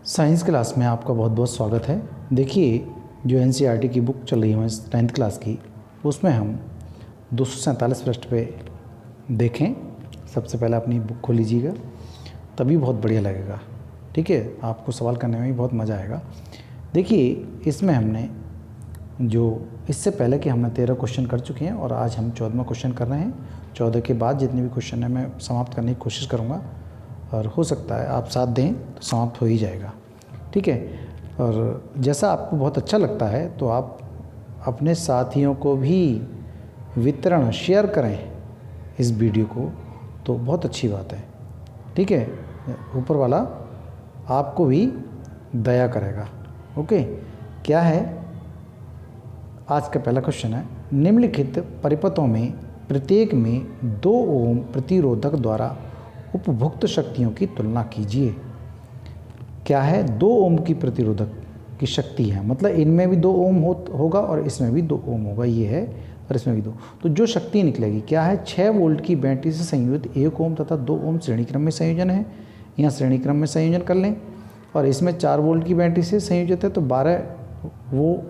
Science class में आपका बहुत बहुत स्वागत है। देखिए, जो एनसीईआरटी की बुक चल रही है हमारी 10th क्लास की, उसमें हम 247 पृष्ठ पे देखें। सबसे पहले अपनी बुक खोल लीजिएगा, तभी बहुत बढ़िया लगेगा। ठीक है, आपको सवाल करने में भी बहुत मज़ा आएगा। देखिए, इसमें हमने जो इससे पहले कि हमने 13 क्वेश्चन कर चुके हैं और आज हम 14वां क्वेश्चन कर रहे हैं। 14 के बाद जितने भी क्वेश्चन हैं मैं समाप्त करने की कोशिश करूँगा और हो सकता है आप साथ दें तो समाप्त हो ही जाएगा। ठीक है, और जैसा आपको बहुत अच्छा लगता है तो आप अपने साथियों को भी वितरण शेयर करें इस वीडियो को, तो बहुत अच्छी बात है। ठीक है, ऊपर वाला आपको भी दया करेगा। ओके, क्या है आज का पहला क्वेश्चन है, निम्नलिखित परिपथों में प्रत्येक में 2 ओम प्रतिरोधक द्वारा उपभुक्त शक्तियों की तुलना कीजिए। क्या है, 2 ओम की प्रतिरोधक की शक्ति है, मतलब इनमें भी 2 ओम होगा और इसमें भी 2 ओम होगा, ये है और इसमें भी 2। तो जो शक्ति निकलेगी क्या है, 6 वोल्ट की बैटरी से संयोजित 1 ओम तथा 2 ओम श्रेणी क्रम में संयोजन है। यहाँ श्रेणी क्रम में संयोजन कर लें, और इसमें 4 वोल्ट की बैटरी से संयोजित है तो 12 वो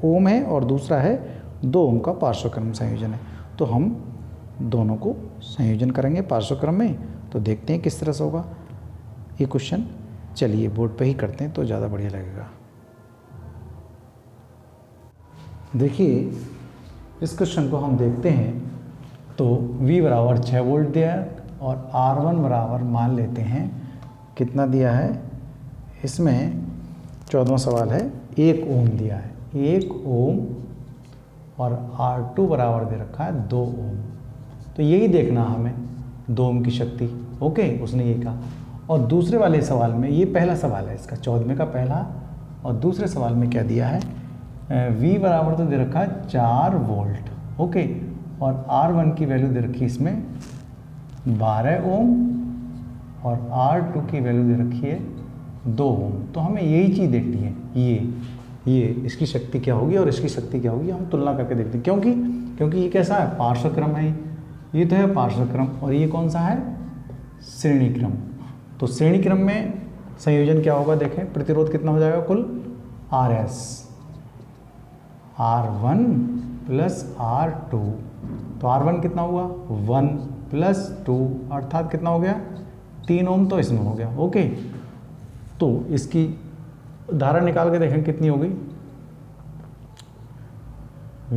ओम है, और दूसरा है 2 ओम का पार्श्व क्रम संयोजन है। तो हम दोनों को संयोजन करेंगे पार्श्व क्रम में, तो देखते हैं किस तरह से होगा ये क्वेश्चन। चलिए बोर्ड पे ही करते हैं तो ज़्यादा बढ़िया लगेगा। देखिए, इस क्वेश्चन को हम देखते हैं तो V बराबर 6 वोल्ट दिया है और R1 बराबर मान लेते हैं कितना दिया है, इसमें 14वां सवाल है 1 ओम दिया है, 1 ओम, और R2 बराबर दे रखा है 2 ओम। तो यही देखना हमें 2 ओम की शक्ति। ओके, उसने ये कहा। और दूसरे वाले सवाल में, ये पहला सवाल है इसका 14वें का पहला, और दूसरे सवाल में क्या दिया है, V बराबर तो दे रखा है 4 वोल्ट। ओके, और R1 की वैल्यू दे रखी है इसमें 12 ओम, और R2 की वैल्यू दे रखी है 2 ओम। तो हमें यही चीज़ देखनी है, ये इसकी शक्ति क्या होगी और इसकी शक्ति क्या होगी, हम तुलना करके देखते हैं। क्योंकि ये कैसा है, पार्श्व क्रम है, ये तो है पार्श्व क्रम, और ये कौन सा है, श्रेणी क्रम। तो श्रेणी क्रम में संयोजन क्या होगा, देखें प्रतिरोध कितना हो जाएगा कुल, RS, R1 प्लस R2। तो R1 कितना हुआ, 1 प्लस 2 अर्थात कितना हो गया, 3 ओम, तो इसमें हो गया। ओके, तो इसकी धारा निकाल के देखें कितनी होगी,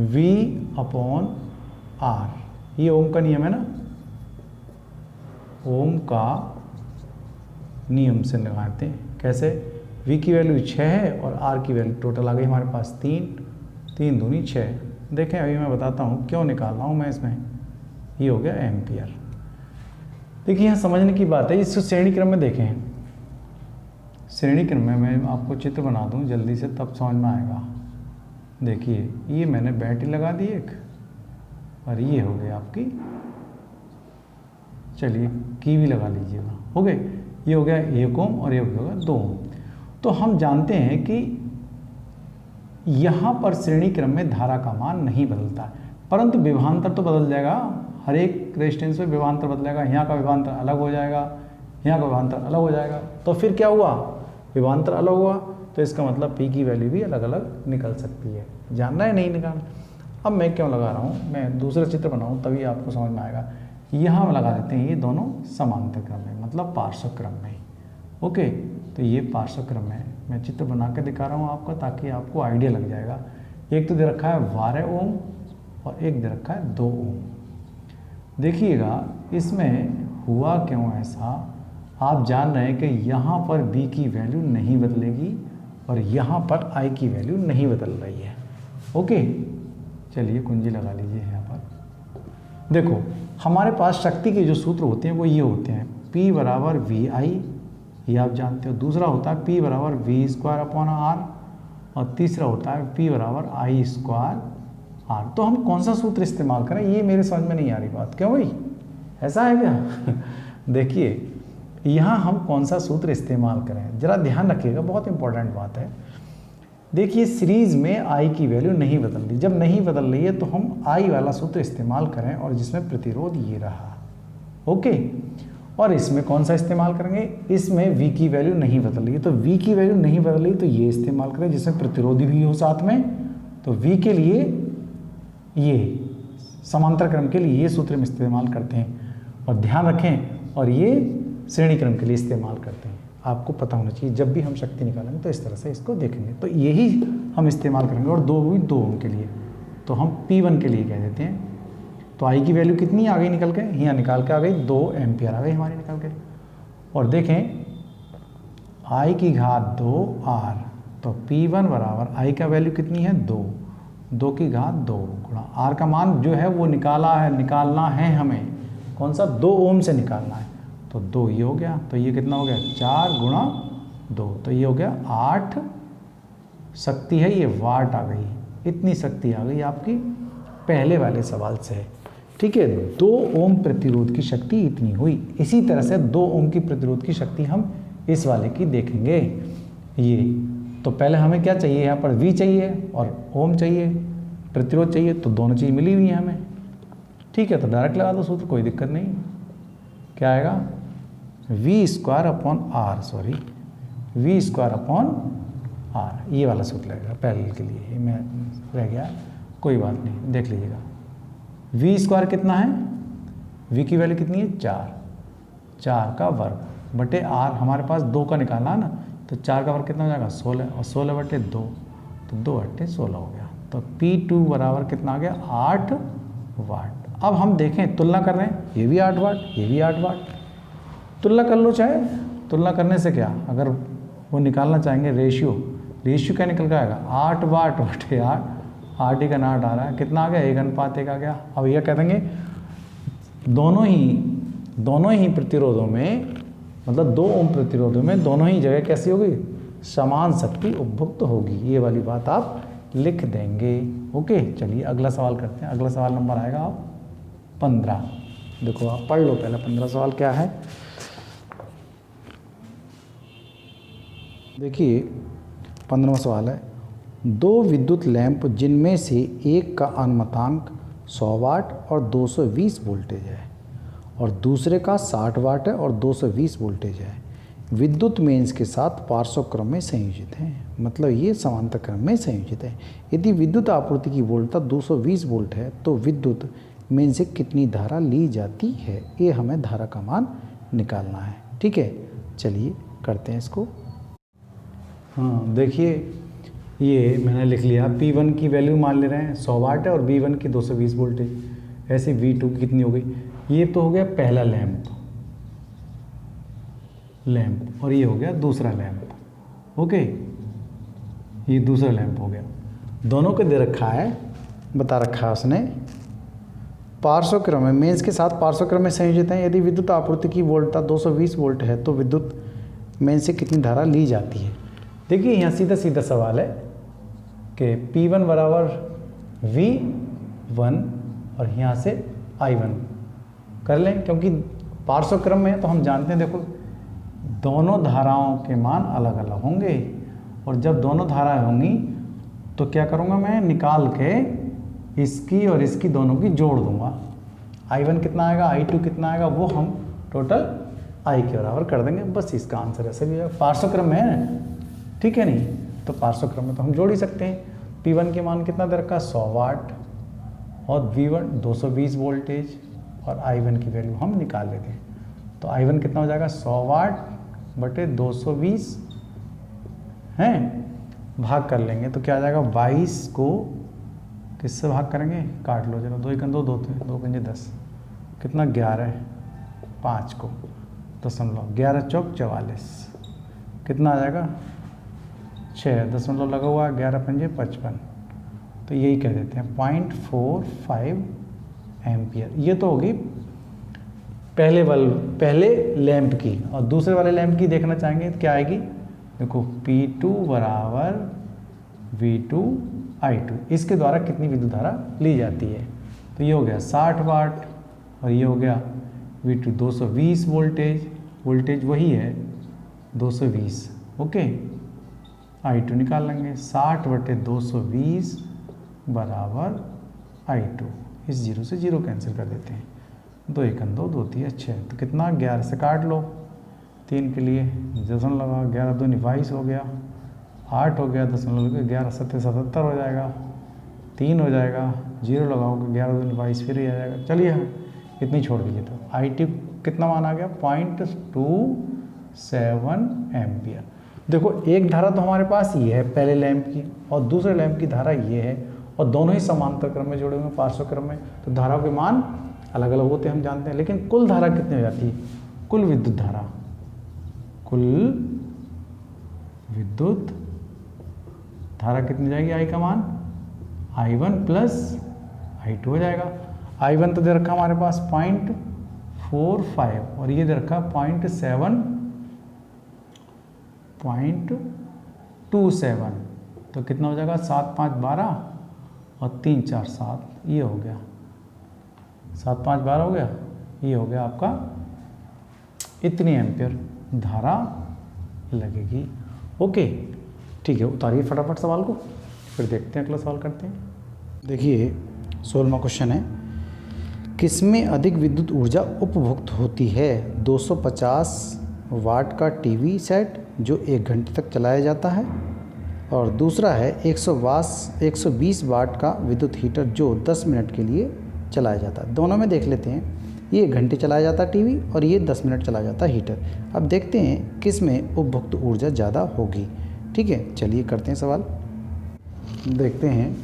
V/R, ये ओम का नियम है ना, ओम का नियम से लगाते हैं। कैसे, V की वैल्यू 6 है और R की वैल्यू टोटल आ गई हमारे पास 3 दूनी 6। देखें अभी मैं बताता हूँ क्यों निकाल रहा हूँ मैं इसमें, ये हो गया एम्पियर। देखिए यहाँ समझने की बात है, इसको श्रेणी क्रम में देखें, श्रेणी क्रम में मैं आपको चित्र बना दूँ जल्दी से, तब समझ में आएगा। देखिए, ये मैंने बैटरी लगा दी एक, और ये हो गई आपकी, चलिए की भी लगा लीजिएगा, हो गए, ये हो गया 1 ओम और ये हो गया 2 ओम। तो हम जानते हैं कि यहाँ पर श्रेणी क्रम में धारा का मान नहीं बदलता है, परंतु विभवांतर तो बदल जाएगा। हर एक रेजिस्टेंस में विभवांतर बदलेगा, यहाँ का विभवांतर अलग हो जाएगा, यहाँ का विभवांतर अलग हो जाएगा। तो फिर क्या हुआ, विभवांतर अलग हुआ, तो इसका मतलब P की वैल्यू भी अलग अलग निकल सकती है। जानना है नहीं निकालना। अब मैं क्यों लगा रहा हूँ, मैं दूसरा चित्र बनाऊँ तभी आपको समझ में आएगा। यहाँ लगा देते हैं, ये दोनों समांतर क्रम में, मतलब पार्श्व क्रम में। ओके, तो ये पार्श्व क्रम है, मैं चित्र बना के दिखा रहा हूँ आपका, ताकि आपको आइडिया लग जाएगा। एक तो दे रखा है 12 ओम और एक दे रखा है 2 ओम। देखिएगा इसमें हुआ क्यों ऐसा, आप जान रहे हैं कि यहाँ पर B की वैल्यू नहीं बदलेगी और यहाँ पर I की वैल्यू नहीं बदल रही है। ओके, चलिए कुंजी लगा लीजिए यहाँ पर। देखो हमारे पास शक्ति के जो सूत्र होते हैं वो ये होते हैं, P बराबर VI, ये आप जानते हो। दूसरा होता है P बराबर V²/R, और तीसरा होता है P बराबर I²R। तो हम कौन सा सूत्र इस्तेमाल करें, ये मेरे समझ में नहीं आ रही बात। क्यों भाई, ऐसा है क्या? देखिए यहाँ हम कौन सा सूत्र इस्तेमाल करें, ज़रा ध्यान रखिएगा, बहुत इंपॉर्टेंट बात है। देखिए सीरीज़ में I की वैल्यू नहीं बदल रही, जब नहीं बदल रही है तो हम I वाला सूत्र इस्तेमाल करें, और जिसमें प्रतिरोध ये रहा। ओके, और इसमें कौन सा इस्तेमाल करेंगे, इसमें V की वैल्यू नहीं बदल रही है, तो V की वैल्यू नहीं बदल रही तो ये इस्तेमाल करें जिसमें प्रतिरोधी भी हो साथ में। तो V के लिए ये समांतर क्रम के लिए ये सूत्र हम इस्तेमाल करते हैं, और ध्यान रखें, और ये श्रेणी क्रम के लिए इस्तेमाल करते हैं। आपको पता होना चाहिए जब भी हम शक्ति निकालेंगे तो इस तरह से इसको देखेंगे, तो यही हम इस्तेमाल करेंगे। और 2 हुई 2 ओम के लिए, तो हम P1 के लिए कह देते हैं। तो I की वैल्यू कितनी आ गई निकल के, यहाँ निकाल के आ गई 2 एम्पियर आ गई हमारी निकल के। और देखें I की घात 2 R, तो P1 बराबर I का वैल्यू कितनी है 2 की घात 2 गुणा R का मान जो है वो निकालना है हमें, कौन सा 2 ओम से निकालना है। तो 2 ये हो गया, तो ये कितना हो गया 4 गुणा 2, तो ये हो गया 8 शक्ति है, ये वाट आ गई, इतनी शक्ति आ गई आपकी पहले वाले सवाल से। ठीक है, 2 ओम प्रतिरोध की शक्ति इतनी हुई। इसी तरह से 2 ओम की प्रतिरोध की शक्ति हम इस वाले की देखेंगे। ये तो पहले हमें क्या चाहिए, यहाँ पर V चाहिए और ओम चाहिए, प्रतिरोध चाहिए, तो दोनों चीज़ मिली हुई है हमें। ठीक है, तो डायरेक्ट लगा दो सूत्र, कोई दिक्कत नहीं। क्या आएगा V² upon R, sorry V² upon R, ये वाला सूत्र लगेगा पहले के लिए, ये मैं रह गया, कोई बात नहीं, देख लीजिएगा। V² कितना है, V की वैल्यू कितनी है 4 का वर्ग बटे R, हमारे पास 2 का निकालना है ना, तो 4 का वर्ग कितना हो जाएगा 16, और 16 बटे 2, तो 2 बटे 16 हो गया। तो P2 बराबर कितना आ गया 8 वाट। अब हम देखें, तुलना कर रहे हैं, ये भी 8 वाट, ये भी 8 वाट, तुलना कर लो चाहे। तुलना करने से क्या, अगर वो निकालना चाहेंगे रेशियो क्या निकल के आएगा 8 वाट बटे 8 ही का 8 आ रहा है, कितना आ गया 1:1 आ गया। अब ये कह देंगे दोनों ही प्रतिरोधों में, मतलब 2 ओम प्रतिरोधों में दोनों ही जगह कैसी होगी, समान शक्ति उपभुक्त होगी। ये वाली बात आप लिख देंगे। ओके, चलिए अगला सवाल करते हैं। अगला सवाल नंबर आएगा आप 15। देखो आप पढ़ लो पहले 15 सवाल क्या है। देखिए 15वां सवाल है, 2 विद्युत लैंप जिनमें से एक का अनुमतांक 100 वाट और 220 वोल्टेज है और दूसरे का 60 वाट है और 220 वोल्टेज है, विद्युत मेंस के साथ पार्श्व क्रम में संयोजित हैं। मतलब ये समांतर क्रम में संयोजित है। यदि विद्युत आपूर्ति की वोल्टता 220 वोल्ट है तो विद्युत मेन से कितनी धारा ली जाती है, ये हमें धारा का मान निकालना है। ठीक है, चलिए करते हैं इसको। हाँ देखिए, ये मैंने लिख लिया, P1 की वैल्यू मान ले रहे हैं 100 वाट है और B1 की 220 वोल्टेज। ऐसे V2 की कितनी हो गई, ये तो हो गया पहला लैंप, और ये हो गया दूसरा लैंप। ओके, ये दूसरा लैंप हो गया। दोनों को दे रखा है, बता रखा है उसने, पार्श्व क्रम में मेंस के साथ पार्श्व क्रम में संयोजित हैं। यदि विद्युत आपूर्ति की वोल्टता 220 वोल्ट है तो विद्युत मेंस से कितनी धारा ली जाती है। देखिए यहाँ सीधा सीधा सवाल है कि P1 बराबर V1 और यहाँ से I1 कर लें, क्योंकि पार्श्व क्रम में है तो हम जानते हैं, देखो दोनों धाराओं के मान अलग अलग होंगे, और जब दोनों धाराएं होंगी तो क्या करूँगा मैं, निकाल के इसकी और इसकी दोनों की जोड़ दूंगा। I1 कितना आएगा, I2 कितना आएगा, वो हम टोटल I के बराबर कर देंगे। बस इसका आंसर ऐसे भी है, पार्श्व क्रम में है, ठीक है नहीं, तो पार्श्व क्रम में तो हम जोड़ ही सकते हैं। P1 के मान कितना दे रखा है 100 वाट और V1 220 वोल्टेज, और I1 की वैल्यू हम निकाल लेते हैं। तो I1 कितना हो जाएगा 100 वाट बटे 220 हैं, भाग कर लेंगे तो क्या आ जाएगा, 22 को किससे भाग करेंगे, काट लो जरा, 2 1 2 2 2 5 10, कितना 11, 5 को 11 चौक 44, कितना आ जाएगा 6 दशमलव लगा हुआ, 11 पंजे 55, तो यही कह देते हैं 0.45 एम्पियर। ये तो होगी पहले लैंप की, और दूसरे वाले लैंप की देखना चाहेंगे तो क्या आएगी, देखो P2 बराबर V2 I2, इसके द्वारा कितनी विद्युत धारा ली जाती है। तो ये हो गया 60 वाट और ये हो गया V2 220 वोल्टेज वही है 220। ओके, I2 निकाल लेंगे, 60 बटे 220 बराबर I2, इस 0 से 0 कैंसिल कर देते हैं, 2 एकम 2, 2 3 6, तो कितना 11 से काट लो 3 के लिए, दशमलव लगा, 11 दूनी 22 हो गया, 8 हो गया, दशमलव लगा 11 7 77 हो जाएगा, 3 हो जाएगा, 0 लगाओगे 11 दूनी 22 फिर ही आ जाएगा। चलिए इतनी छोड़ दीजिए। तो IT कितना मान आ गया 0.27 एम्पियर। देखो एक धारा तो हमारे पास ये है पहले लैंप की, और दूसरे लैंप की धारा ये है, और दोनों ही समांतर क्रम में जुड़े हुए हैं, पार्श्व क्रम में, तो धाराओं के मान अलग अलग होते हैं हम जानते हैं, लेकिन कुल धारा कितनी हो जाती है, कुल विद्युत धारा, कुल विद्युत धारा कितनी जाएगी, I का मान I1 प्लस I2 हो जाएगा। I1 तो दे रखा हमारे पास 0.45 और ये दे रखा 0.27, तो कितना हो जाएगा 7 5 12 और 3 4 7, ये हो गया 7 5 12 हो गया, ये हो गया आपका, इतनी एम्पियर धारा लगेगी। ओके ठीक है, उतारिए फटाफट सवाल को, फिर देखते हैं अगला सवाल करते हैं। देखिए 16वां क्वेश्चन है, किसमें अधिक विद्युत ऊर्जा उपभुक्त होती है, 250 वाट का टीवी सेट जो 1 घंटे तक चलाया जाता है, और दूसरा है 120 वाट का विद्युत हीटर जो 10 मिनट के लिए चलाया जाता है। दोनों में देख लेते हैं, ये 1 घंटे चलाया जाता है टीवी और ये 10 मिनट चलाया जाता है हीटर। अब देखते हैं किस में उपभुक्त ऊर्जा ज़्यादा होगी। ठीक है, चलिए करते हैं सवाल, देखते हैं।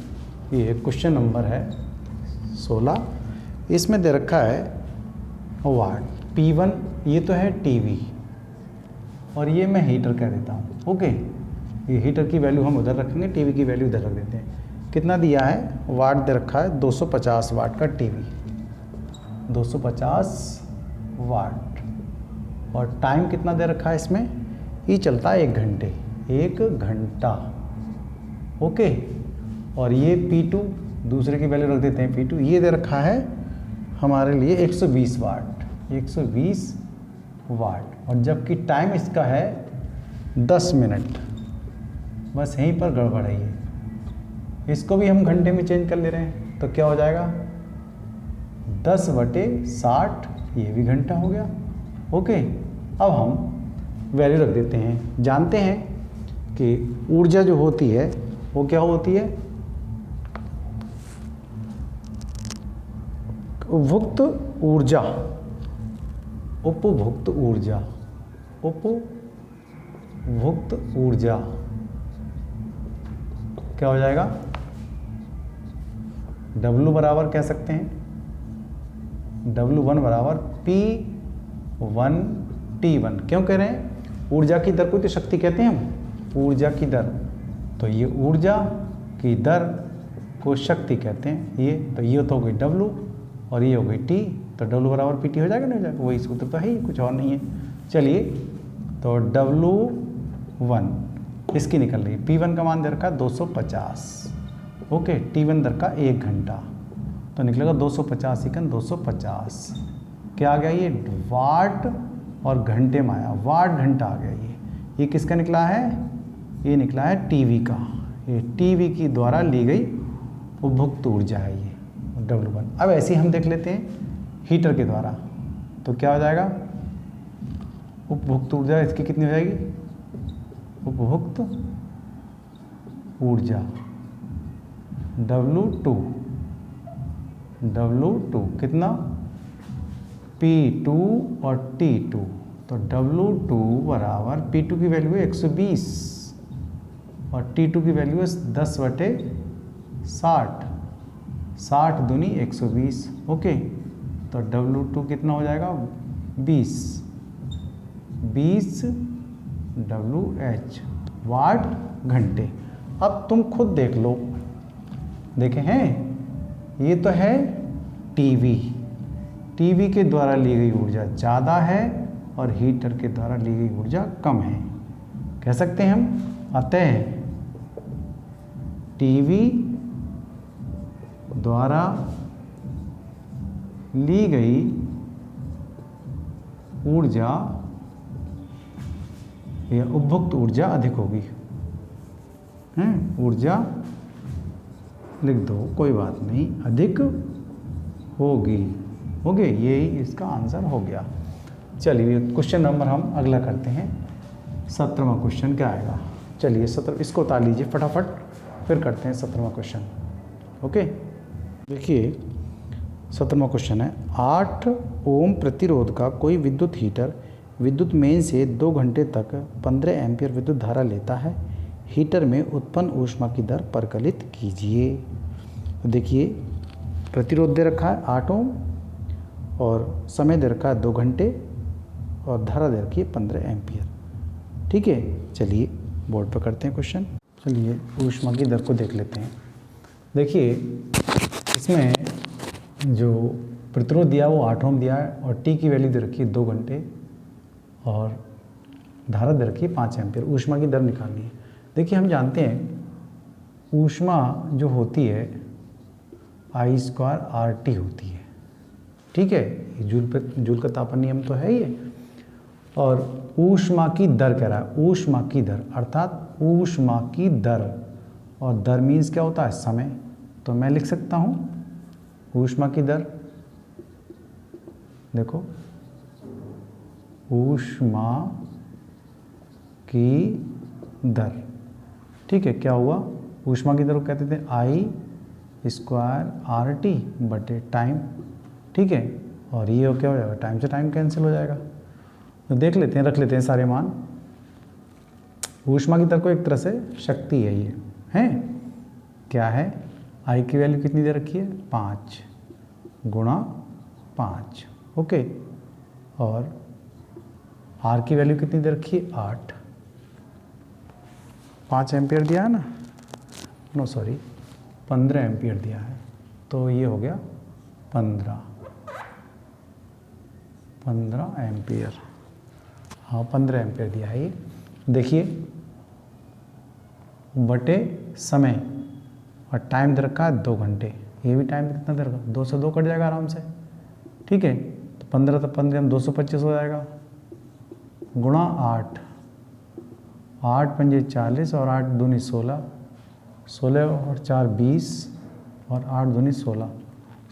ये क्वेश्चन नंबर है 16, इसमें दे रखा है वाट P1, ये तो है टीवी और ये मैं हीटर कह देता हूँ। ओके, ये हीटर की वैल्यू हम उधर रखेंगे, टीवी की वैल्यू इधर रख देते हैं। कितना दिया है, वाट दे रखा है 250 वाट का टीवी, 250 वाट, और टाइम कितना दे रखा है इसमें, ये चलता है 1 घंटे, 1 घंटा। ओके, और ये P2 दूसरे की वैल्यू रख देते हैं P2, ये दे रखा है हमारे लिए 120 वाट, 120 वाट, और जबकि टाइम इसका है 10 मिनट। बस यहीं पर गड़बड़ है, ये इसको भी हम घंटे में चेंज कर ले रहे हैं, तो क्या हो जाएगा 10/60, ये भी घंटा हो गया। ओके, अब हम वैल्यू रख देते हैं। जानते हैं कि ऊर्जा जो होती है वो क्या होती है, उपभुक्त ऊर्जा, उपभुक्त ऊर्जा, उपभुक्त ऊर्जा क्या हो जाएगा, W बराबर कह सकते हैं, W1 बराबर P1T1। क्यों कह रहे हैं, ऊर्जा की दर को तो शक्ति कहते हैं हम, ऊर्जा की दर, तो ये ऊर्जा की दर को शक्ति कहते हैं। ये तो हो गई W और ये हो गई T, तो W बराबर PT हो जाएगा, नहीं हो जाएगा, वही सूत्र तो है ही, कुछ और नहीं है। चलिए, तो W1 इसकी निकल रही है, P1 का मान दे रखा 250, ओके, T1 दर का 1 घंटा, तो निकलेगा 250 × 250, क्या आ गया, ये वाट और घंटे में आया, वाट घंटा आ गया। ये किसका निकला है, ये निकला है टीवी का, ये टीवी की द्वारा ली गई उपभुक्त ऊर्जा है ये W1। अब ऐसे ही हम देख लेते हैं हीटर के द्वारा, तो क्या हो जाएगा, उपभुक्त ऊर्जा इसकी कितनी हो जाएगी, उपभुक्त ऊर्जा W2 कितना, P2 और T2, तो W2 बराबर P2 की वैल्यू है 120 और T2 की वैल्यू है 10/60, 60 दूनी 120। ओके, तो W2 कितना हो जाएगा 20 WH वाट घंटे। अब तुम खुद देख लो, देखे हैं, ये तो है टीवी के द्वारा ली गई ऊर्जा ज़्यादा है और हीटर के द्वारा ली गई ऊर्जा कम है, कह सकते हैं हम। अतः टीवी द्वारा ली गई ऊर्जा या उपभुक्त ऊर्जा अधिक होगी। ऊर्जा लिख दो, कोई बात नहीं, अधिक होगी। हो गए, यही इसका आंसर हो गया। चलिए क्वेश्चन नंबर हम अगला करते हैं। 17वां क्वेश्चन क्या आएगा? चलिए 17 इसको उतार लीजिए फटाफट, फिर करते हैं 17वां क्वेश्चन। ओके, देखिए 17वां क्वेश्चन है, 8 ओम प्रतिरोध का कोई विद्युत हीटर विद्युत मेन से 2 घंटे तक 15 एम्पीयर विद्युत धारा लेता है। हीटर में उत्पन्न ऊष्मा की दर परिकलित कीजिए। तो देखिए प्रतिरोध दे रखा है 8 ओम और समय दे रखा है 2 घंटे और धारा दे रखी है 15 एम्पीयर। ठीक है, चलिए बोर्ड पर करते हैं क्वेश्चन। चलिए ऊष्मा की दर को देख लेते हैं। देखिए इसमें जो प्रतिरोध दिया है वो 8 ओम दिया है और टी की वैल्यू दे रखी है 2 घंटे और धारा दे रखी है 5 एम्पीयर। ऊष्मा की दर निकालनी है। देखिए हम जानते हैं ऊष्मा जो होती है I² RT होती है। ठीक है, जूल का तापन नियम तो है ये। और ऊष्मा की दर कह रहा है, ऊष्मा की दर अर्थात ऊष्मा की दर, और दर मीन्स क्या होता है? समय। तो मैं लिख सकता हूँ ऊष्मा की दर, देखो ऊष्मा की दर। ठीक है, क्या हुआ? ऊष्मा की दर को कहते थे I² RT बटे टाइम। ठीक है, और ये क्या हो जाएगा? टाइम से टाइम कैंसिल हो जाएगा। तो देख लेते हैं, रख लेते हैं सारे मान। ऊष्मा की दर को एक तरह से शक्ति है ये, है क्या है? I की वैल्यू कितनी दे रखी है? 5 गुणा 5। ओके, और R की वैल्यू कितनी दे रखी है? 8। 5 एम्पियर दिया है ना, नो सॉरी 15 एम्पियर दिया है। तो ये हो गया 15 एम्पियर। हाँ 15 एम्पियर दिया है ये। देखिए बटे समय और टाइम दे रखा है 2 घंटे। ये भी टाइम कितना दे रखा? 2 से 2 कट जाएगा आराम से। ठीक है, तो 15 तो 15 225 हो जाएगा गुणा 8। 8 पंजे 40 और 8 दूनी 16, 16 और 4 20 और 8 दूनी 16,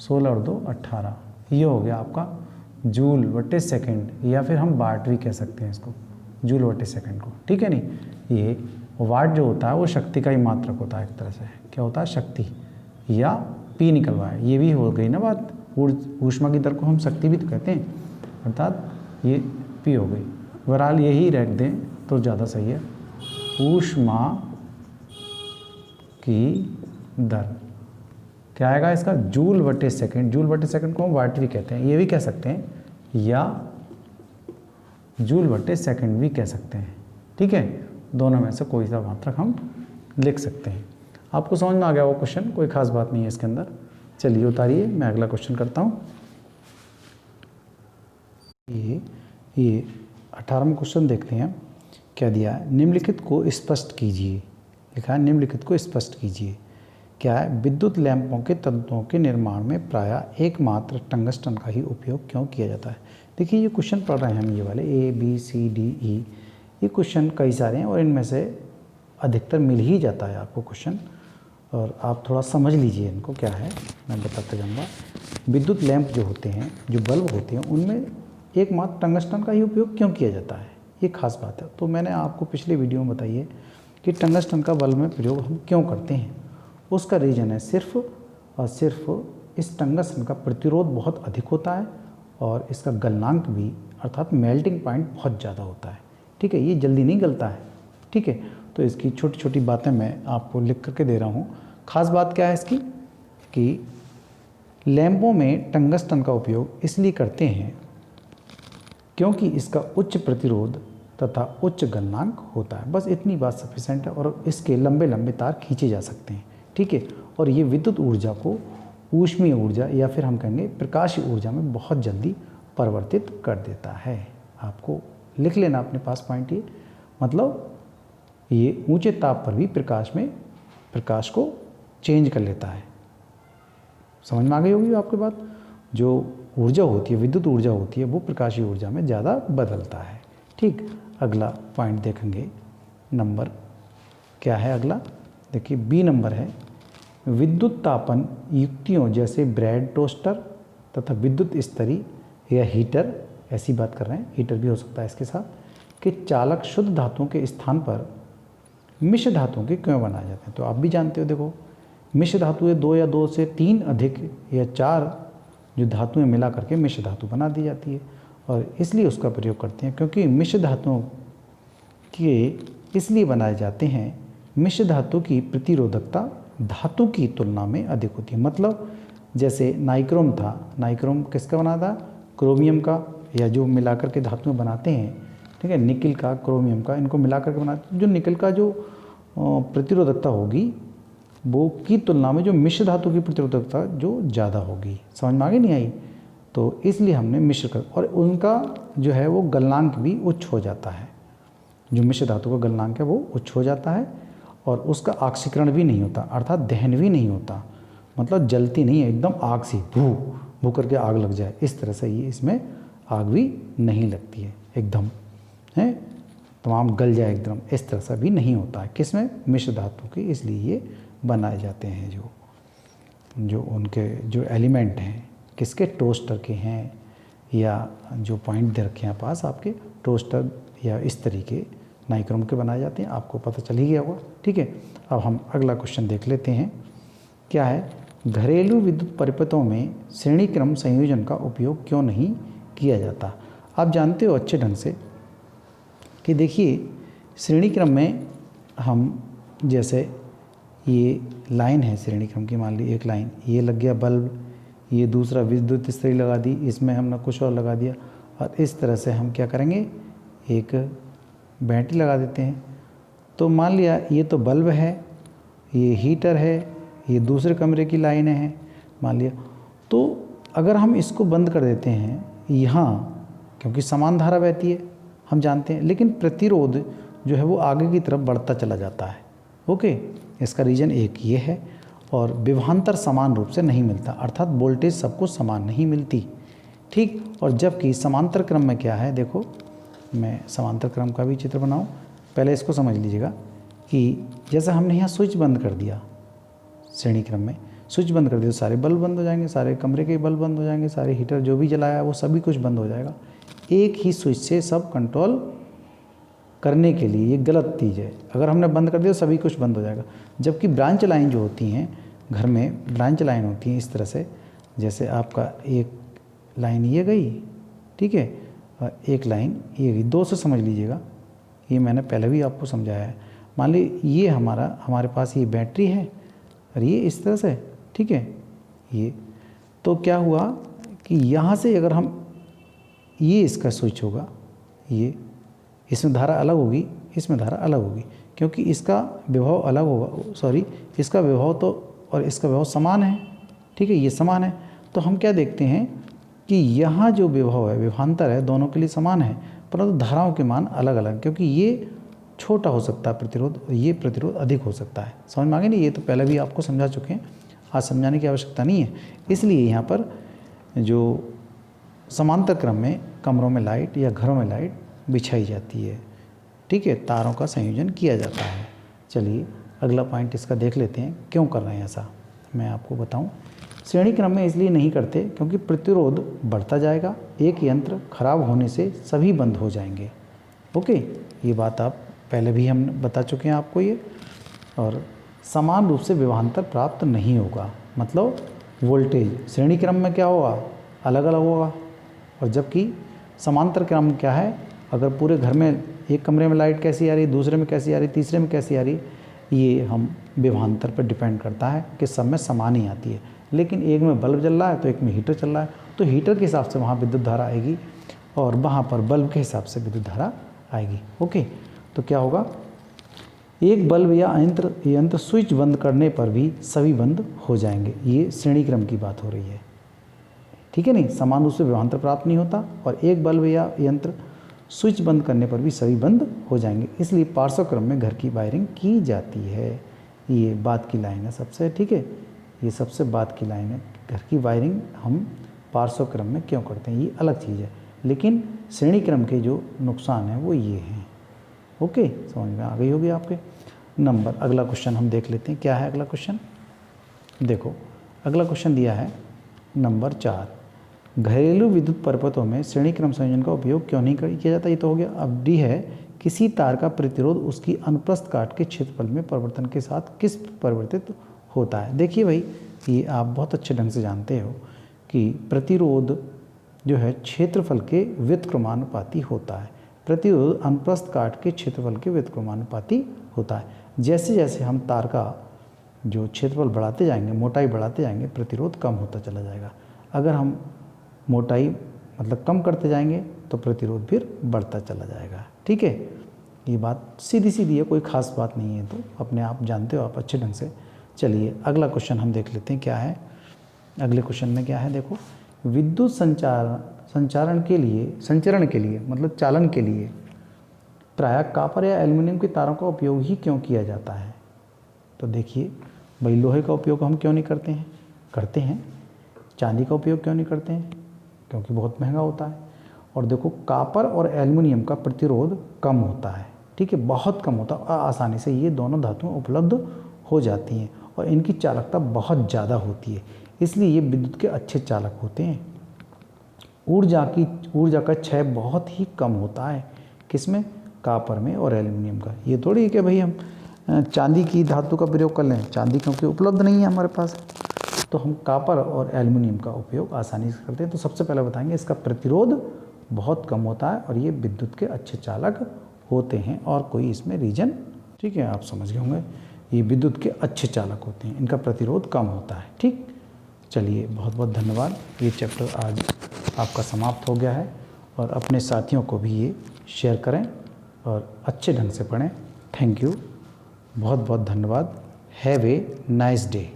16 और 2 18। ये हो गया आपका जूल बटे सेकंड, या फिर हम वाट भी कह सकते हैं इसको, जूल बटे सेकंड को। ठीक है नहीं, ये वाट जो होता है वो शक्ति का ही मात्रक होता है एक तरह से। क्या होता है? शक्ति, या पी निकलवा है। ये भी हो गई ना बात। ऊष्मा की दर को हम शक्ति भी तो कहते हैं, अर्थात ये पी हो गई। बहरहाल यही रख दें तो ज़्यादा सही है। ऊष्मा की दर क्या आएगा इसका? जूल बटे सेकंड। जूल बटे सेकंड को हम वाट भी कहते हैं, ये भी कह सकते हैं, या जूल बटे सेकंड भी कह सकते हैं। ठीक है, दोनों में से कोई सा मात्रक हम लिख सकते हैं। आपको समझ में आ गया वो क्वेश्चन, कोई खास बात नहीं है इसके अंदर। चलिए उतारिए, मैं अगला क्वेश्चन करता हूँ। ये 18वां क्वेश्चन देखते हैं क्या दिया है। निम्नलिखित को स्पष्ट कीजिए। लिखा है निम्नलिखित को स्पष्ट कीजिए। क्या है? विद्युत लैंपों के तत्वों के निर्माण में प्रायः एकमात्र टंगस्टन का ही उपयोग क्यों किया जाता है? देखिए ये क्वेश्चन पढ़ रहे हैं हम, ये वाले ABCDE, ये क्वेश्चन कई सारे हैं और इनमें से अधिकतर मिल ही जाता है आपको क्वेश्चन, और आप थोड़ा समझ लीजिए इनको क्या है, मैं बताते जाऊँगा। विद्युत लैंप जो होते हैं, जो बल्ब होते हैं, उनमें एकमात्र टंगस्टन का ही उपयोग क्यों किया जाता है, ये खास बात है। तो मैंने आपको पिछले वीडियो में बताई है कि टंगस्टन का बल्ब में प्रयोग हम क्यों करते हैं। उसका रीज़न है सिर्फ और सिर्फ इस टंगस्टन का प्रतिरोध बहुत अधिक होता है और इसका गलनांक भी, अर्थात मेल्टिंग पॉइंट बहुत ज़्यादा होता है। ठीक है, ये जल्दी नहीं गलता है। ठीक है, तो इसकी छोटी छोटी बातें मैं आपको लिख करके दे रहा हूँ। ख़ास बात क्या है इसकी कि लैंपों में टंगस्टन का उपयोग इसलिए करते हैं क्योंकि इसका उच्च प्रतिरोध तथा उच्च गलनांक होता है। बस इतनी बात सफिशेंट है, और इसके लंबे लंबे तार खींचे जा सकते हैं। ठीक है, और ये विद्युत ऊर्जा को ऊष्मीय ऊर्जा या फिर हम कहेंगे प्रकाशीय ऊर्जा में बहुत जल्दी परिवर्तित कर देता है। आपको लिख लेना अपने पास पॉइंट, ये मतलब ये ऊंचे ताप पर भी प्रकाश को चेंज कर लेता है। समझ में आ गई होगी आपकी बात। जो ऊर्जा होती है, विद्युत ऊर्जा होती है, वो प्रकाशीय ऊर्जा में ज़्यादा बदलता है। ठीक, अगला पॉइंट देखेंगे। नंबर क्या है अगला? देखिए B नंबर है, विद्युत तापन युक्तियों जैसे ब्रेड टोस्टर तथा विद्युत स्तरी या हीटर, ऐसी बात कर रहे हैं, हीटर भी हो सकता है इसके साथ, कि चालक शुद्ध धातुओं के स्थान पर मिश्र धातुओं के क्यों बनाए जाते हैं। तो आप भी जानते हो, देखो मिश्र धातुएं 2 या 2 से 3 अधिक या 4 जो धातुएं मिला करके मिश्र धातु बना दी जाती है, और इसलिए उसका प्रयोग करते हैं क्योंकि मिश्र धातुओं के इसलिए बनाए जाते हैं, मिश्र धातु की प्रतिरोधकता धातु की तुलना में अधिक होती है। मतलब जैसे नाइक्रोम था, नाइक्रोम किसका बना था, क्रोमियम का, या जो मिलाकर के धातुएं बनाते हैं, ठीक है, निकल का, क्रोमियम का, इनको मिलाकर के बनाते हैं, जो निकल का जो प्रतिरोधकता होगी वो की तुलना में जो मिश्र धातु की प्रतिरोधकता जो ज़्यादा होगी। समझ में आगे नहीं आई, तो इसलिए हमने मिश्र कर, और उनका जो है वो गलनांक भी उच्च हो जाता है, जो मिश्र धातु का गलनांक है वो उच्च हो जाता है, और उसका ऑक्सीकरण भी नहीं होता, अर्थात दहन भी नहीं होता, मतलब जलती नहीं है, एकदम आग सी भू भू करके आग लग जाए, इस तरह से ये इसमें आग भी नहीं लगती है, एकदम है तमाम गल जाए एकदम, इस तरह से भी नहीं होता है। किसमें, मिश्र धातु के, इसलिए ये बनाए जाते हैं। जो उनके जो एलिमेंट हैं, किसके, टोस्टर के हैं, या जो पॉइंट दे रखे हैं पास आपके, टोस्टर या इस तरीके नाइक्रोम के बनाए जाते हैं, आपको पता चल ही गया होगा। ठीक है, अब हम अगला क्वेश्चन देख लेते हैं। क्या है, घरेलू विद्युत परिपथों में श्रेणी क्रम संयोजन का उपयोग क्यों नहीं किया जाता। आप जानते हो अच्छे ढंग से कि देखिए श्रेणी क्रम में हम, जैसे ये लाइन है श्रेणी क्रम की, मान ली एक लाइन, ये लग गया बल्ब, ये दूसरा विद्युत स्त्री लगा दी, इसमें हमने कुछ और लगा दिया, और इस तरह से हम क्या करेंगे, एक बैटरी लगा देते हैं। तो मान लिया ये तो बल्ब है, ये हीटर है, ये दूसरे कमरे की लाइनें हैं मान लिया। तो अगर हम इसको बंद कर देते हैं यहाँ, क्योंकि समान धारा बहती है हम जानते हैं, लेकिन प्रतिरोध जो है वो आगे की तरफ बढ़ता चला जाता है। ओके, इसका रीज़न एक ये है, और विभवांतर समान रूप से नहीं मिलता, अर्थात वोल्टेज सबको समान नहीं मिलती। ठीक, और जबकि समांतर क्रम में क्या है, देखो मैं समांतर क्रम का भी चित्र बनाऊं, पहले इसको समझ लीजिएगा कि जैसे हमने यहाँ स्विच बंद कर दिया, श्रेणी क्रम में स्विच बंद कर दिया तो सारे बल्ब बंद हो जाएंगे, सारे कमरे के बल्ब बंद हो जाएंगे, सारे हीटर जो भी जलाया वो सभी कुछ बंद हो जाएगा। एक ही स्विच से सब कंट्रोल करने के लिए ये गलत चीज़ है, अगर हमने बंद कर दिया तो सभी कुछ बंद हो जाएगा। जबकि ब्रांच लाइन जो होती हैं, घर में ब्रांच लाइन होती हैं इस तरह से, जैसे आपका एक लाइन ये गई, ठीक है, और एक लाइन ये गई, दो से समझ लीजिएगा, ये मैंने पहले भी आपको समझाया है। मान ली ये हमारे पास ये बैटरी है, और ये इस तरह से, ठीक है, ये तो क्या हुआ कि यहाँ से अगर हम, ये इसका स्विच होगा, ये इसमें धारा अलग होगी, इसमें धारा अलग होगी, क्योंकि इसका विभव अलग होगा, सॉरी इसका विभव तो और इसका विभव समान है, ठीक है, ये समान है। तो हम क्या देखते हैं कि यहाँ जो विभव है, विभवांतर है, दोनों के लिए समान है, परंतु धाराओं के मान अलग अलग, क्योंकि ये छोटा हो सकता है प्रतिरोध, और ये प्रतिरोध अधिक हो सकता है। समझ में आ गया नहीं, ये तो पहले भी आपको समझा चुके हैं, आज समझाने की आवश्यकता नहीं है। इसलिए यहाँ पर जो समांतर क्रम में कमरों में लाइट या घरों में लाइट बिछाई जाती है, ठीक है, तारों का संयोजन किया जाता है। चलिए अगला पॉइंट इसका देख लेते हैं, क्यों कर रहे हैं ऐसा मैं आपको बताऊं। श्रेणी क्रम में इसलिए नहीं करते क्योंकि प्रतिरोध बढ़ता जाएगा, एक यंत्र खराब होने से सभी बंद हो जाएंगे। ओके, ये बात आप पहले भी हम बता चुके हैं आपको ये, और समान रूप से विभवांतर प्राप्त नहीं होगा, मतलब वोल्टेज श्रेणी क्रम में क्या होगा, अलग अलग होगा, और जबकि समांतर क्रम क्या है, अगर पूरे घर में एक कमरे में लाइट कैसी आ रही, दूसरे में कैसी आ रही, तीसरे में कैसी आ रही, ये हम विभवांतर पर डिपेंड करता है कि सब में समान ही आती है। लेकिन एक में बल्ब जल रहा है तो एक में हीटर चल रहा है, तो हीटर के हिसाब से वहाँ विद्युत धारा आएगी, और वहाँ पर बल्ब के हिसाब से विद्युत धारा आएगी। ओके, तो क्या होगा, एक बल्ब या यंत्र स्विच बंद करने पर भी सभी बंद हो जाएंगे। ये श्रेणी क्रम की बात हो रही है, ठीक है नहीं, समान रूप से विभवांतर प्राप्त नहीं होता, और एक बल्ब या यंत्र स्विच बंद करने पर भी सभी बंद हो जाएंगे। इसलिए पार्श्व क्रम में घर की वायरिंग की जाती है। ये बात की लाइन है सबसे, ठीक है, ये सबसे बात की लाइन है, घर की वायरिंग हम पार्श्व क्रम में क्यों करते हैं, ये अलग चीज़ है। लेकिन श्रेणी क्रम के जो नुकसान हैं वो ये हैं। ओके, समझ में आ गई होगी आपके। नंबर अगला क्वेश्चन हम देख लेते हैं, क्या है अगला क्वेश्चन। देखो अगला क्वेश्चन दिया है नंबर 4, घरेलू विद्युत परिपथों में श्रेणी क्रम संयोजन का उपयोग क्यों नहीं किया जाता, ये तो हो गया। अब डी है, किसी तार का प्रतिरोध उसकी अनुप्रस्थ काट के क्षेत्रफल में परिवर्तन के साथ किस परिवर्तित होता है। देखिए भाई, ये आप बहुत अच्छे ढंग से जानते हो कि प्रतिरोध जो है क्षेत्रफल के व्युत्क्रमानुपाती होता है। प्रतिरोध अनुप्रस्थ काट के क्षेत्रफल के व्युत्क्रमानुपाती होता है। जैसे जैसे हम तार का जो क्षेत्रफल बढ़ाते जाएंगे, मोटाई बढ़ाते जाएंगे, प्रतिरोध कम होता चला जाएगा। अगर हम मोटाई मतलब कम करते जाएंगे तो प्रतिरोध फिर बढ़ता चला जाएगा। ठीक है, ये बात सीधी सीधी है, कोई खास बात नहीं है, तो अपने आप जानते हो आप अच्छे ढंग से। चलिए अगला क्वेश्चन हम देख लेते हैं क्या है। अगले क्वेश्चन में क्या है, देखो, विद्युत संचरण के लिए मतलब चालन के लिए प्रायः कॉपर या एल्युमिनियम के तारों का उपयोग ही क्यों किया जाता है। तो देखिए भाई, लोहे का उपयोग हम क्यों नहीं करते हैं। चांदी का उपयोग क्यों नहीं करते हैं, क्योंकि बहुत महंगा होता है। और देखो, कॉपर और एल्युमिनियम का प्रतिरोध कम होता है। ठीक है, बहुत कम होता है और आसानी से ये दोनों धातुएं उपलब्ध हो जाती हैं और इनकी चालकता बहुत ज़्यादा होती है, इसलिए ये विद्युत के अच्छे चालक होते हैं। ऊर्जा का क्षय बहुत ही कम होता है, किसमें, कॉपर में और एल्युमिनियम का। ये थोड़ी है कि भाई हम चांदी की धातु का प्रयोग कर लें, चांदी क्योंकि उपलब्ध नहीं है हमारे पास, तो हम कॉपर और एल्युमिनियम का उपयोग आसानी से करते हैं। तो सबसे पहले बताएंगे इसका प्रतिरोध बहुत कम होता है और ये विद्युत के अच्छे चालक होते हैं, और कोई इसमें रीजन, ठीक है, आप समझ गए होंगे, ये विद्युत के अच्छे चालक होते हैं, इनका प्रतिरोध कम होता है। ठीक, चलिए बहुत बहुत धन्यवाद। ये चैप्टर आज आपका समाप्त हो गया है, और अपने साथियों को भी ये शेयर करें और अच्छे ढंग से पढ़ें। थैंक यू, बहुत बहुत धन्यवाद। Have a nice day.